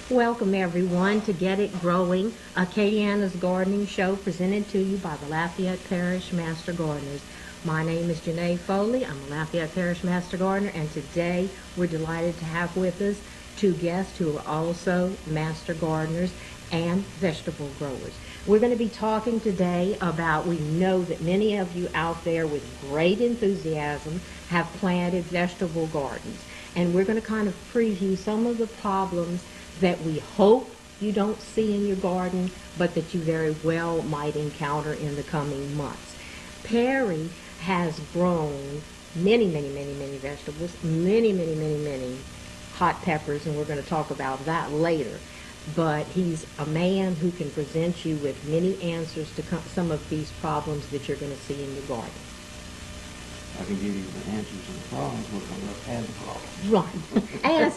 Welcome everyone to Get It Growing, Acadiana's gardening show presented to you by the Lafayette Parish Master Gardeners. My name is Genee Foley. I'm a Lafayette Parish Master Gardener, and today we're delighted to have with us two guests who are also Master Gardeners and vegetable growers. We're going to be talking today about, we know that many of you out there with great enthusiasm have planted vegetable gardens, and we're going to kind of preview some of the problems that we hope you don't see in your garden, but that you very well might encounter in the coming months. Perry has grown many vegetables, many hot peppers, and we're going to talk about that later. But he's a man who can present you with many answers to some of these problems that you're going to see in your garden. I can give you the answers to the problems because I've had the problems. Right. As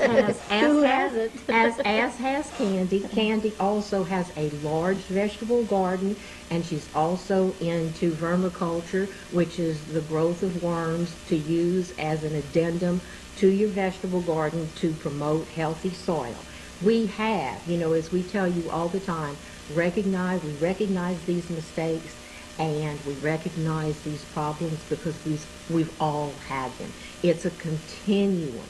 has Candy. Candy also has a large vegetable garden, and she's also into vermiculture, which is the growth of worms to use as an addendum to your vegetable garden to promote healthy soil. We have, as we tell you all the time, we recognize these mistakes, and we recognize these problems because we've all had them. It's a continuing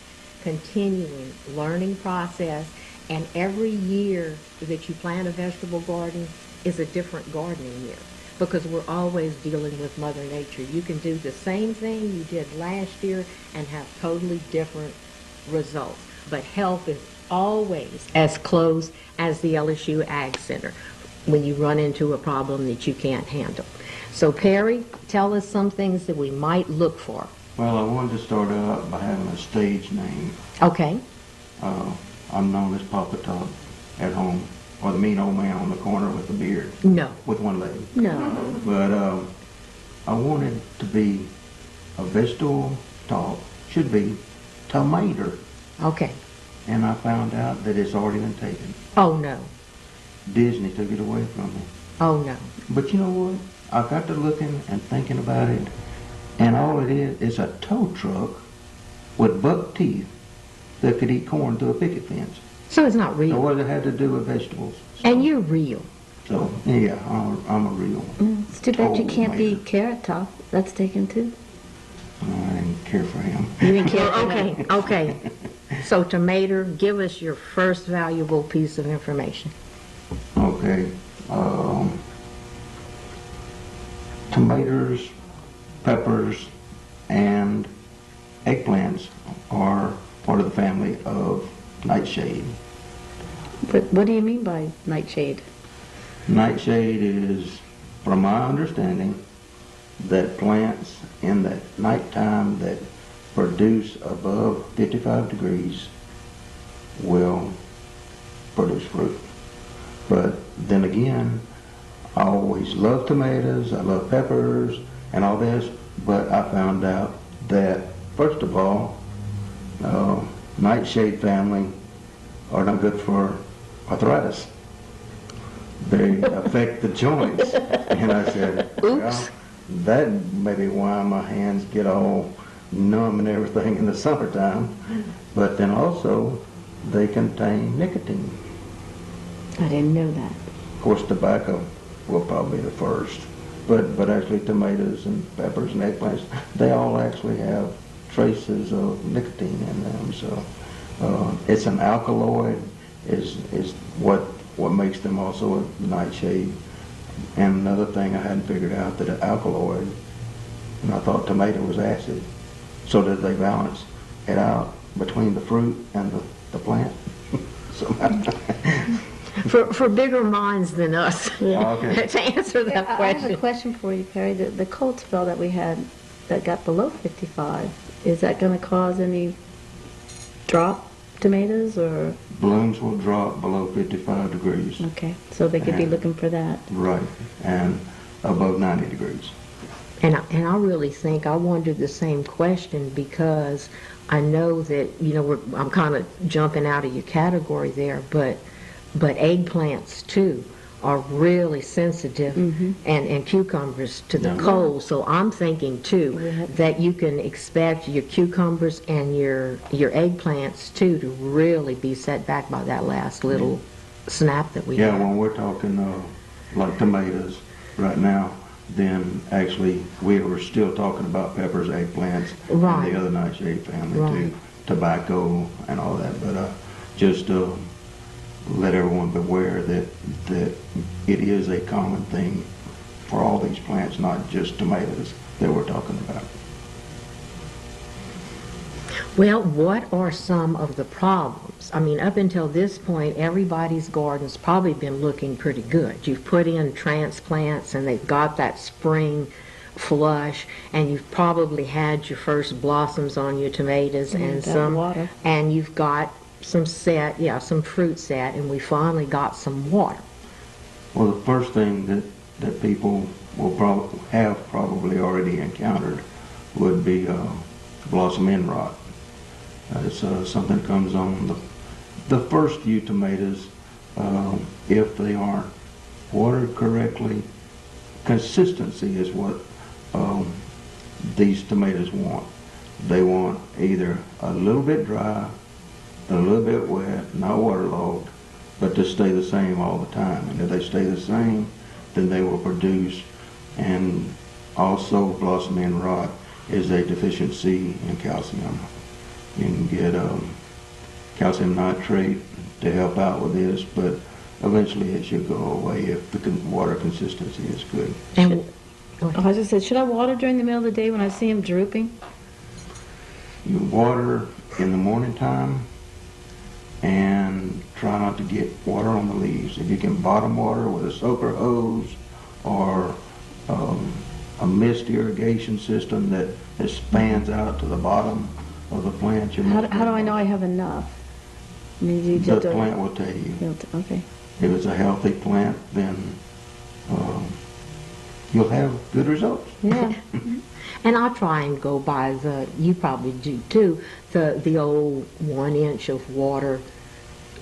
learning process, and every year that you plant a vegetable garden is a different gardening year because we're always dealing with Mother Nature. You can do the same thing you did last year and have totally different results, but health is always as close as the LSU Ag Center when you run into a problem that you can't handle. So Perry, tell us some things that we might look for. Well, I wanted to start out by having a stage name. Okay. I'm known as Papa Top at home, or the mean old man on the corner with the beard. No. With one leg. No. But I wanted to be a vegetable top, should be tomato. Okay. And I found out that it's already been taken. Oh, no. Disney took it away from me. Oh, no. But you know what? I got to looking and thinking about it, and all it is a tow truck with buck teeth that could eat corn through a picket fence. So it's not real. So what does it have to do with vegetables? So, and you're real. So, yeah, I'm a real one. It's too bad you can't be Carrot Top. That's taken too. I didn't care for him. You didn't care for him. Okay. So, Tomato, give us your first valuable piece of information. Okay. Tomatoes, peppers, and eggplants are part of the family of nightshade. But what do you mean by nightshade? Nightshade is, from my understanding, that plants in that nighttime that produce above 55 degrees will produce fruit. But then again, I always love tomatoes, I love peppers and all this, but I found out that, first of all, nightshade family are not good for arthritis. They affect the joints. And I said, well, that may be why my hands get all numb and everything in the summertime. But then also, they contain nicotine. I didn't know that. Of course, tobacco will probably be the first. But actually tomatoes and peppers and eggplants, they all actually have traces of nicotine in them. So it's an alkaloid is what makes them also a nightshade. And another thing I hadn't figured out, that an alkaloid, and I thought tomato was acid, so that they balance it out between the fruit and the plant. For bigger minds than us, Okay. to answer that I question. have a question for you, Perry. The cold spell that we had that got below 55, is that going to cause any drop tomatoes or? Blooms will drop below 55 degrees. Okay, so they could be looking for that. Right, and above 90 degrees. And I really think I wondered the same question because I know that, I'm kind of jumping out of your category there, but eggplants too are really sensitive, and cucumbers to the Yeah. cold. So I'm thinking too that you can expect your cucumbers and your eggplants too to really be set back by that last little snap that we Yeah, had. when we're talking like tomatoes right now, then actually we were still talking about peppers, eggplants, Right. and the other nightshade family Right. too, tobacco and all that. But just let everyone beware that it is a common thing for all these plants, not just tomatoes that we're talking about. Well, what are some of the problems? I mean, up until this point, everybody's garden's probably been looking pretty good. You've put in transplants and they've got that spring flush, and you've probably had your first blossoms on your tomatoes and that some water. and you've got some some fruit set, and we finally got some water. Well, the first thing that people will probably already encountered would be blossom end rot. It's something that comes on the first few tomatoes if they aren't watered correctly. Consistency is what these tomatoes want. They want either a little bit dry, a little bit wet, not waterlogged, but to stay the same all the time. And if they stay the same, then they will produce. And also blossom end rot is a deficiency in calcium. You can get calcium nitrate to help out with this, but eventually it should go away if the water consistency is good. And I just said, should I water during the middle of the day when I see them drooping? You water in the morning time and try not to get water on the leaves. If you can bottom water with a soaker hose or a mist irrigation system that spans out to the bottom of the plant, How do I know I have enough? I mean, you The just don't- plant will tell you. Okay. If it's a healthy plant, then you'll have good results. Yeah. And I try and go by you probably do too, the old 1 inch of water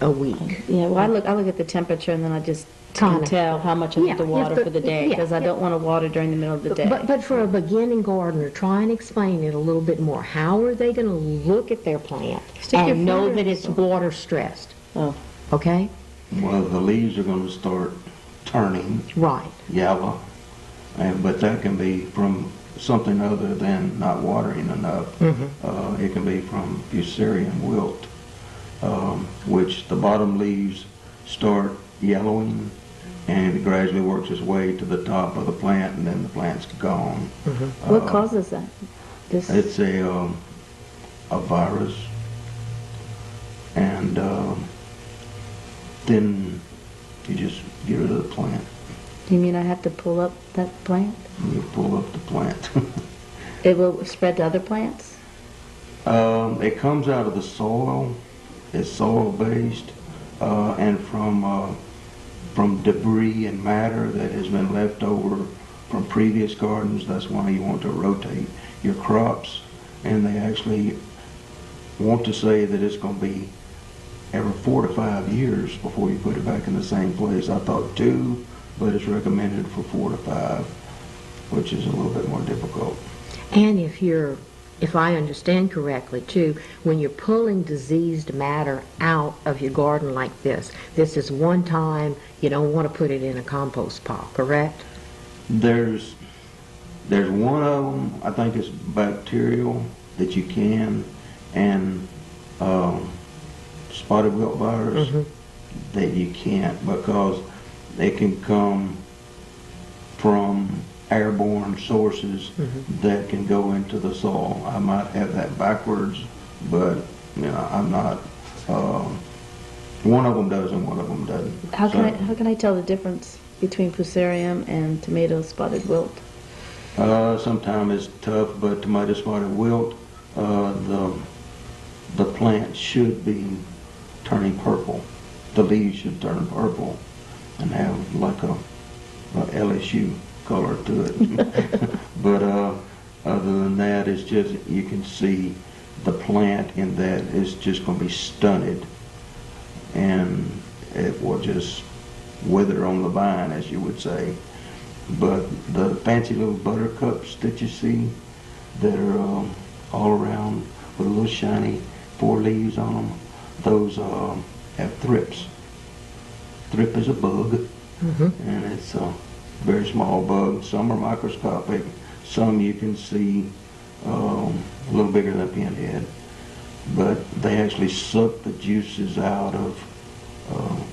a week. Yeah, well, I look at the temperature, and then I just can Kinda. tell how much I Yeah, have to yeah, water but- for the day, yeah, because I yeah. don't want to water during the middle of the day. But for a beginning gardener, try and explain it a little bit more. How are they going to look at their plant Stick your and know finger that in it's it. water stressed? Oh, Okay? Well, the leaves are going to start turning Right. yellow, but that can be from something other than not watering enough. It can be from fusarium wilt, which the bottom leaves start yellowing, and it gradually works its way to the top of the plant, and then the plant's gone. what causes that? This. It's a virus, and then you just get rid of the plant. Do you mean I have to pull up that plant? You pull up the plant. It will spread to other plants? It comes out of the soil. It's soil-based, and from debris and matter that has been left over from previous gardens. That's why you want to rotate your crops, and they actually want to say that it's going to be every 4 to 5 years before you put it back in the same place. I thought 2, but it's recommended for 4 to 5, which is a little bit more difficult. And if I understand correctly too, when you're pulling diseased matter out of your garden like this is one time, you don't want to put it in a compost pile, correct? There's one of them, I think it's bacterial, that you can, and spotted wilt virus that you can't, because they can come from airborne sources that can go into the soil. I might have that backwards, but I'm not. One of them does and one of them doesn't. How So, can I tell the difference between fusarium and tomato spotted wilt? sometimes it's tough, but tomato spotted wilt, the plant should be turning purple. The leaves should turn purple and have like a LSU color to it. But other than that, it's just, you can see the plant in that is just going to be stunted, and it will just wither on the vine, as you would say. But the fancy little buttercups that you see that are all around with little shiny 4 leaves on them, those have thrips. Thrip is a bug, and it's a very small bug. Some are microscopic, some you can see a little bigger than a pinhead. But they actually suck the juices out of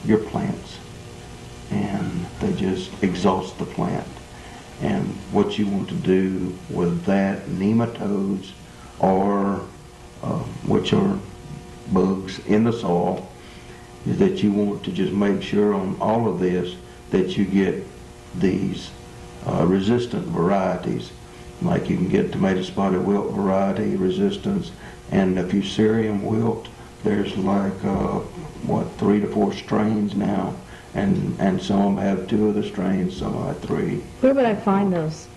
your plants, and they just exhaust the plant. And what you want to do with that, nematodes, or which are bugs in the soil, is that you want to just make sure on all of this that you get these resistant varieties. Like you can get tomato spotted wilt variety resistance, and if you Fusarium wilt, there's like 3 to 4 strains now, and some have 2 of the strains, some have 3. Where would I find those?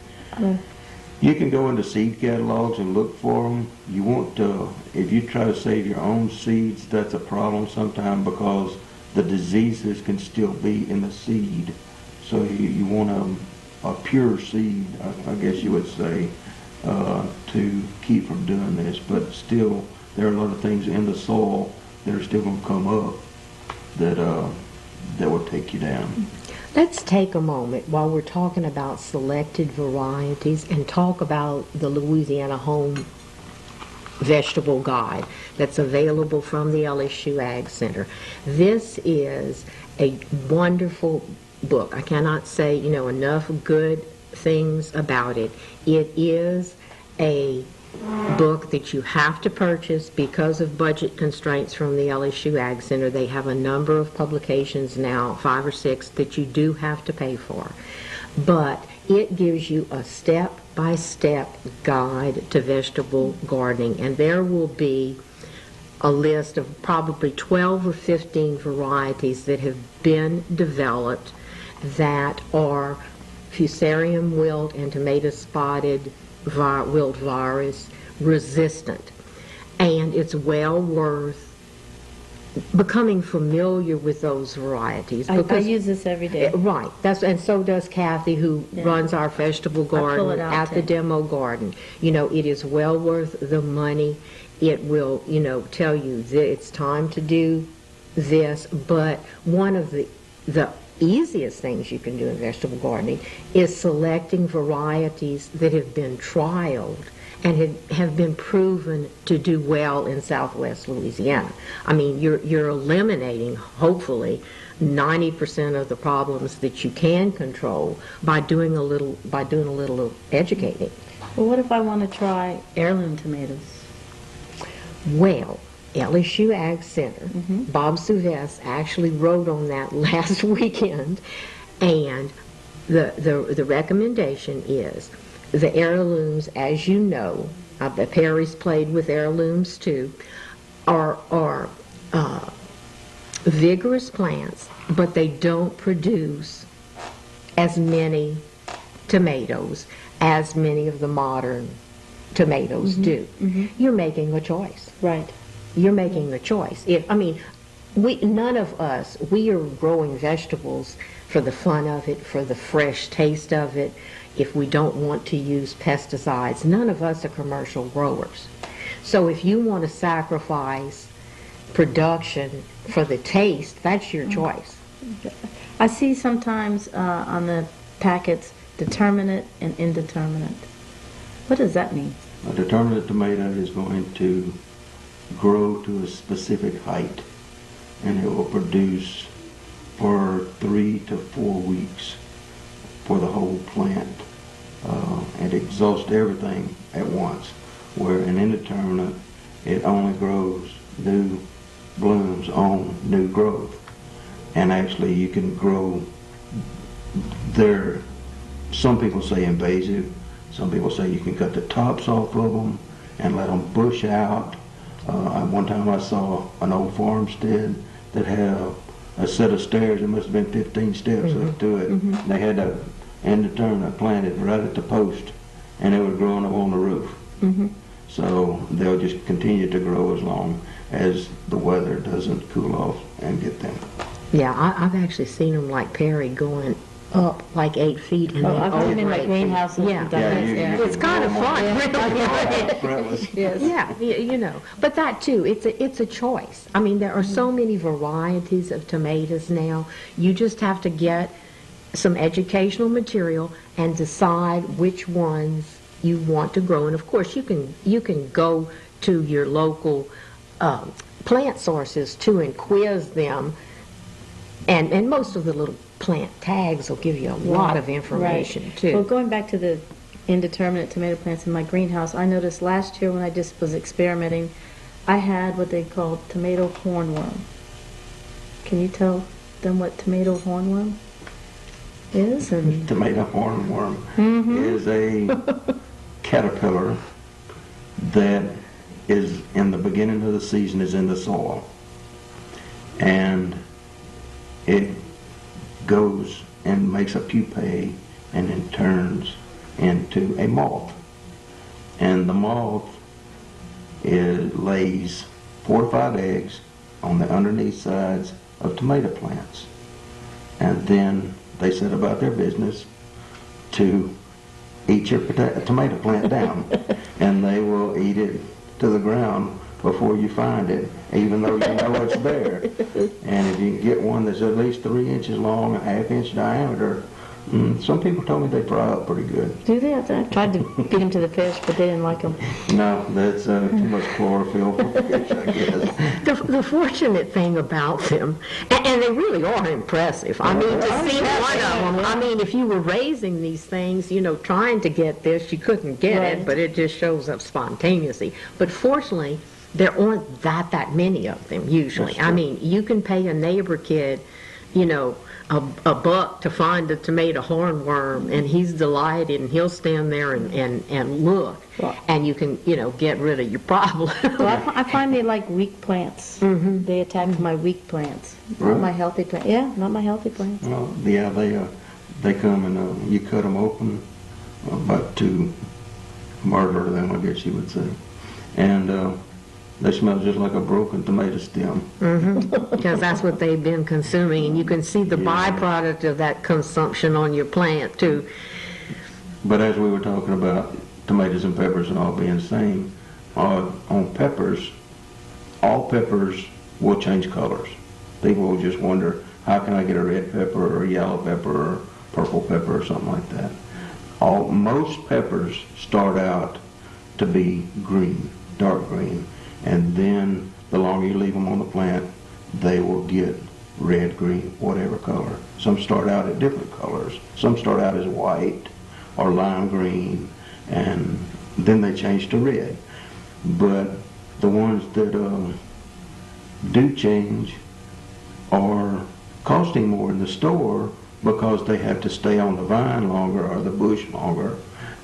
You can go into seed catalogs and look for them. You want to, if you try to save your own seeds, that's a problem sometimes because the diseases can still be in the seed. So you want a pure seed, I guess you would say, to keep from doing this. But still, there are a lot of things in the soil that are still going to come up that will take you down. Let's take a moment while we're talking about selected varieties and talk about the Louisiana Home Vegetable Guide that's available from the LSU Ag Center. This is a wonderful book. I cannot say, enough good things about it. It is a book that you have to purchase because of budget constraints from the LSU Ag Center. They have a number of publications now, 5 or 6, that you do have to pay for. But it gives you a step-by-step guide to vegetable gardening, and there will be a list of probably 12 or 15 varieties that have been developed that are Fusarium wilt and tomato spotted wilt virus resistant, and it's well worth becoming familiar with those varieties. I use this every day. Right. And so does Kathy, who runs our vegetable garden at the demo garden. It is well worth the money. It will, tell you that it's time to do this. But one of the easiest things you can do in vegetable gardening is selecting varieties that have been trialed and have been proven to do well in Southwest Louisiana. I mean, you're eliminating, hopefully, 90% of the problems that you can control by doing a little educating. Well, what if I want to try heirloom tomatoes? Well, LSU Ag Center, Bob Suvess actually wrote on that last weekend, and the recommendation is the heirlooms, as you know, Parish played with heirlooms too, are vigorous plants, but they don't produce as many tomatoes as many of the modern tomatoes do. You're making a choice. Right. You're making the choice. None of us, we are growing vegetables for the fun of it, for the fresh taste of it. If we don't want to use pesticides, none of us are commercial growers. So if you want to sacrifice production for the taste, that's your choice. I see sometimes on the packets determinate and indeterminate. What does that mean? A determinate tomato is going to grow to a specific height, and it will produce for 3 to 4 weeks for the whole plant and exhaust everything at once, where an indeterminate, it only grows new blooms on new growth. And actually you can grow there. Some people say invasive, some people say you can cut the tops off of them and let them bush out. One time I saw an old farmstead that had a set of stairs. It must have been 15 steps up to it. They had a indeterminate planted right at the post, and it was growing up on the roof. So they'll just continue to grow as long as the weather doesn't cool off and get them. Yeah, I've actually seen them like Perry going up like 8 feet and then I've seen them in over like 8 greenhouses feet. and Yeah. done this, It's kind of fun, really. Yes. Yeah, you know, but that too, it's a choice. I mean, there are so many varieties of tomatoes now. You just have to get some educational material and decide which ones you want to grow. And of course, you can go to your local plant sources too and quiz them. And most of the little plant tags will give you a lot of information Right. too. Well, going back to the indeterminate tomato plants in my greenhouse, I noticed last year when I just was experimenting, I had what they called tomato hornworm. Can you tell them what tomato hornworm is? And Tomato hornworm is a caterpillar that is in the beginning of the season is in the soil, and it goes and makes a pupae and then turns into a moth, and the moth lays 4 to 5 eggs on the underneath sides of tomato plants, and then they set about their business to eat your tomato plant down, and they will eat it to the ground before you find it, even though you know it's there. And if you can get one that's at least 3 inches long, a ½ inch diameter, some people told me they fry up pretty good. do they? I tried to feed them to the fish, but they didn't like them. No, that's too much chlorophyll for fish, I guess. The fortunate thing about them, and they really are impressive. I mean, to see one of them, I mean, if you were raising these things, you know, trying to get this, you couldn't get it, but it just shows up spontaneously. But fortunately, there aren't that many of them usually. I mean, you can pay a neighbor kid, you know, a buck to find a tomato hornworm, and he's delighted, and he'll stand there and look, and you can, you know, get rid of your problem. Well, I find they like weak plants. They attack my weak plants, not my healthy plants. Yeah, not my healthy plants. Well, yeah, they come and you cut them open, about to murder them, I guess you would say, and they smell just like a broken tomato stem. Because that's what they've been consuming, and you can see the byproduct of that consumption on your plant too. But as we were talking about tomatoes and peppers and all being the same, on peppers, all peppers will change colors. People will just wonder, how can I get a red pepper or a yellow pepper or purple pepper or something like that? Most peppers start out to be green, dark green, and then the longer you leave them on the plant, they will get red, green, whatever color. Some start out at different colors. Some start out as white or lime green, and then they change to red. But the ones that do change are costing more in the store because they have to stay on the vine longer or the bush longer,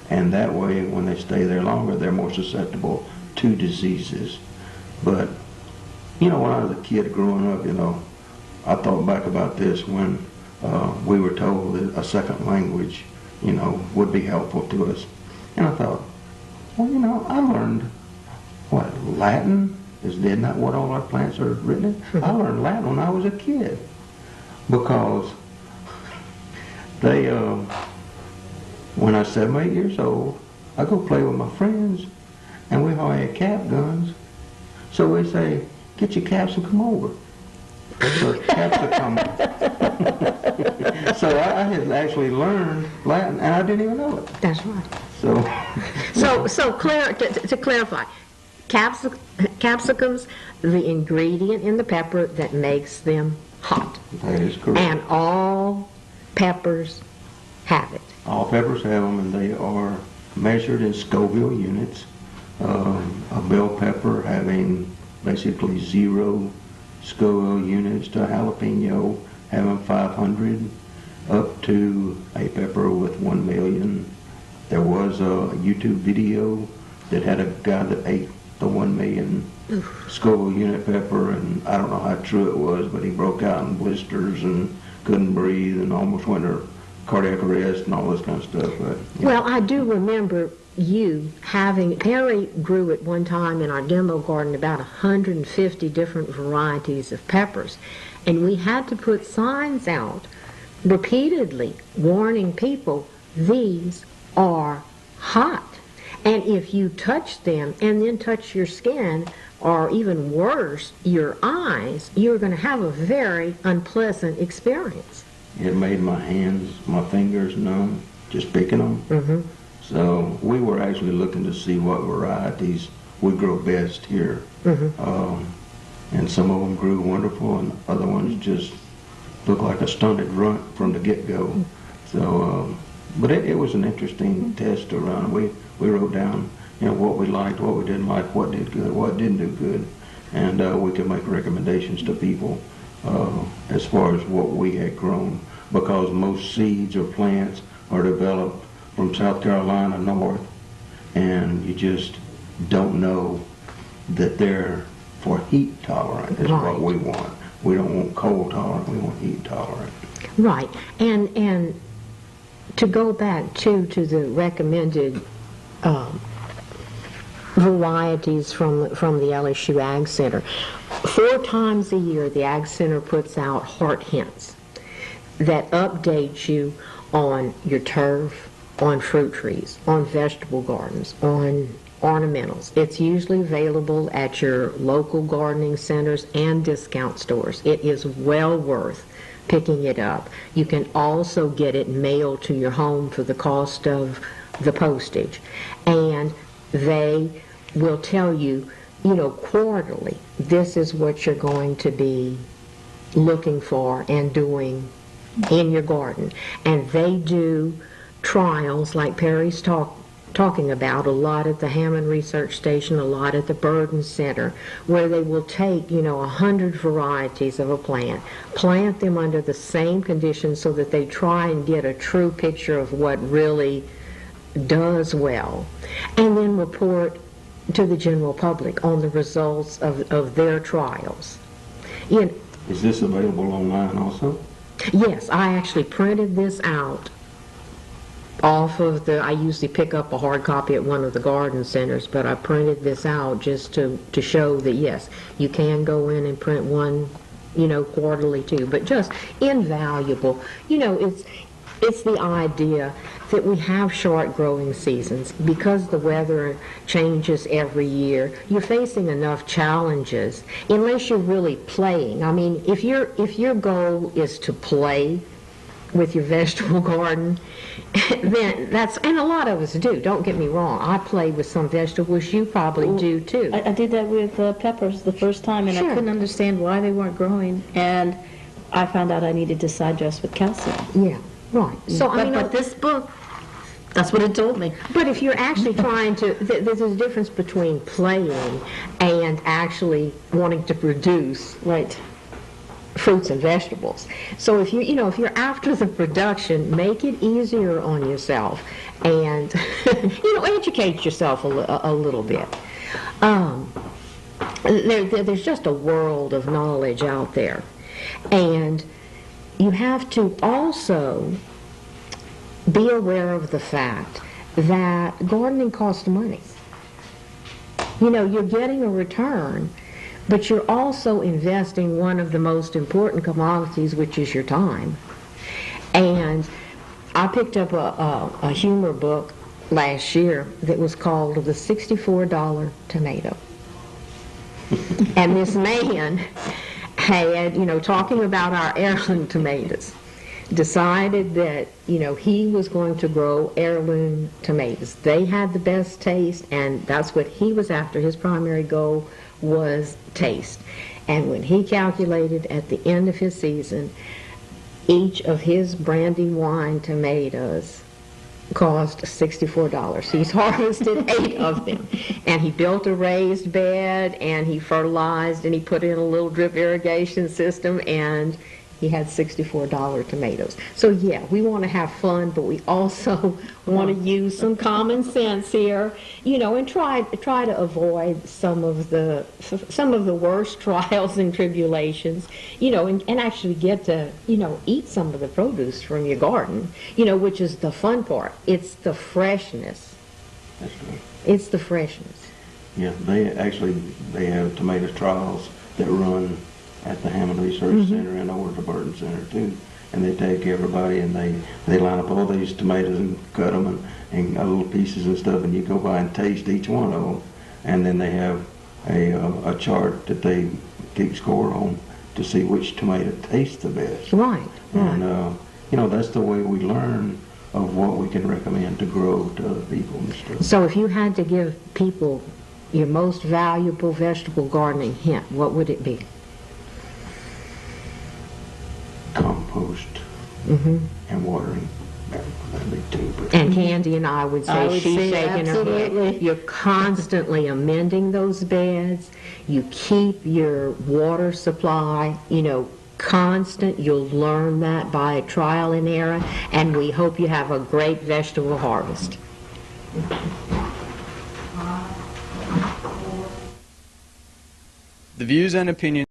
and that way when they stay there longer, they're more susceptible to diseases. But, you know, when I was a kid growing up, you know, I thought back about this when we were told that a second language, you know, would be helpful to us. And I thought, well, you know, I learned, what, Latin? Isn't that what all our plants are written in? I learned Latin when I was a kid because they, when I was 7 or 8 years old, I go play with my friends, and we all had cap guns. So we say, get your caps and come over. So capsicum. So I had actually learned Latin, and I didn't even know it. That's right. So To clarify, capsicums, the ingredient in the pepper that makes them hot. that is correct. And all peppers have it. All peppers have them, and they are measured in Scoville units. A bell pepper having basically 0 Scoville units to a jalapeno having 500, up to a pepper with 1 million. There was a YouTube video that had a guy that ate the 1 million Scoville unit pepper, and I don't know how true it was, but he broke out in blisters and couldn't breathe and almost went to cardiac arrest and all this kind of stuff. But, yeah. Well, I do remember you having, Perry grew at one time in our demo garden about 150 different varieties of peppers. And we had to put signs out repeatedly warning people, these are hot. And if you touch them and then touch your skin, or even worse, your eyes, you're going to have a very unpleasant experience. It made my hands, my fingers numb, just picking them. Mm-hmm. So we were actually looking to see what varieties would grow best here. Mm-hmm. And some of them grew wonderful, and other ones just looked like a stunted runt from the get-go. So, but it was an interesting test to run. We wrote down, what we liked, what we didn't like, what did good, what didn't do good, and we could make recommendations to people as far as what we had grown, because most seeds or plants are developed from South Carolina north, and you just don't know that they're for heat tolerant is Right. what we want. We don't want cold tolerant, we want heat tolerant. Right. And to go back to the recommended varieties from the LSU Ag Center, 4 times a year the Ag Center puts out heart hints that updates you on your turf, on fruit trees, on vegetable gardens, on ornamentals. It's usually available at your local gardening centers and discount stores. It is well worth picking it up. You can also get it mailed to your home for the cost of the postage. And they will tell you, quarterly, this is what you're going to be looking for and doing in your garden. And they do trials like Perry's talking about, a lot at the Hammond Research Station, a lot at the Burden Center, where they will take, 100 varieties of a plant them under the same conditions so that they try and get a true picture of what really does well, and then report to the general public on the results of their trials. Is this available online also? Yes, I actually printed this out off of I usually pick up a hard copy at one of the garden centers, but I printed this out just to show that, yes, you can go in and print one, quarterly too, but just invaluable. It's the idea that we have short growing seasons because the weather changes every year. You're facing enough challenges unless you're really playing. I mean, if your goal is to play with your vegetable garden, then and a lot of us do, don't get me wrong. I play with some vegetables, you probably do too. I did that with peppers the first time, and Sure. I couldn't understand why they weren't growing, and I found out I needed to side dress with calcium. Yeah, right. So But this book, that's what it told me. But if you're actually trying to, there's a difference between playing and actually wanting to produce Right. fruits and vegetables. So if if you're after the production, make it easier on yourself, and educate yourself a little bit. There's just a world of knowledge out there, and you have to also be aware of the fact that gardening costs money. You're getting a return, but you're also investing one of the most important commodities, which is your time. And I picked up a humor book last year that was called The $64 Tomato. And this man had, talking about our heirloom tomatoes, decided that, he was going to grow heirloom tomatoes. They had the best taste, and that's what he was after. His primary goal was taste. And when he calculated at the end of his season, each of his brandy wine tomatoes cost $64. He's harvested 8 of them. And he built a raised bed, and he fertilized, and he put in a little drip irrigation system, and he had $64 tomatoes. So yeah, we want to have fun, but we also want to use some common sense here, and try to avoid some of the worst trials and tribulations, and actually get to, eat some of the produce from your garden, which is the fun part. It's the freshness. That's right. It's the freshness. Yeah, they have tomato trials that run at the Hammond Research Center and over at the Burton Center too. And they take everybody and they line up all these tomatoes and cut them and little pieces and stuff, and you go by and taste each one of them. And then they have a chart that they keep score on to see which tomato tastes the best. Right. And that's the way we learn of what we can recommend to grow to other people and stuff. So if you had to give people your most valuable vegetable gardening hint, what would it be? Compost and watering. That'd be two. And Candy and I would say, she's shaking her absolutely. head. You're constantly amending those beds. You keep your water supply, constant. You'll learn that by trial and error. And we hope you have a great vegetable harvest. The views and opinions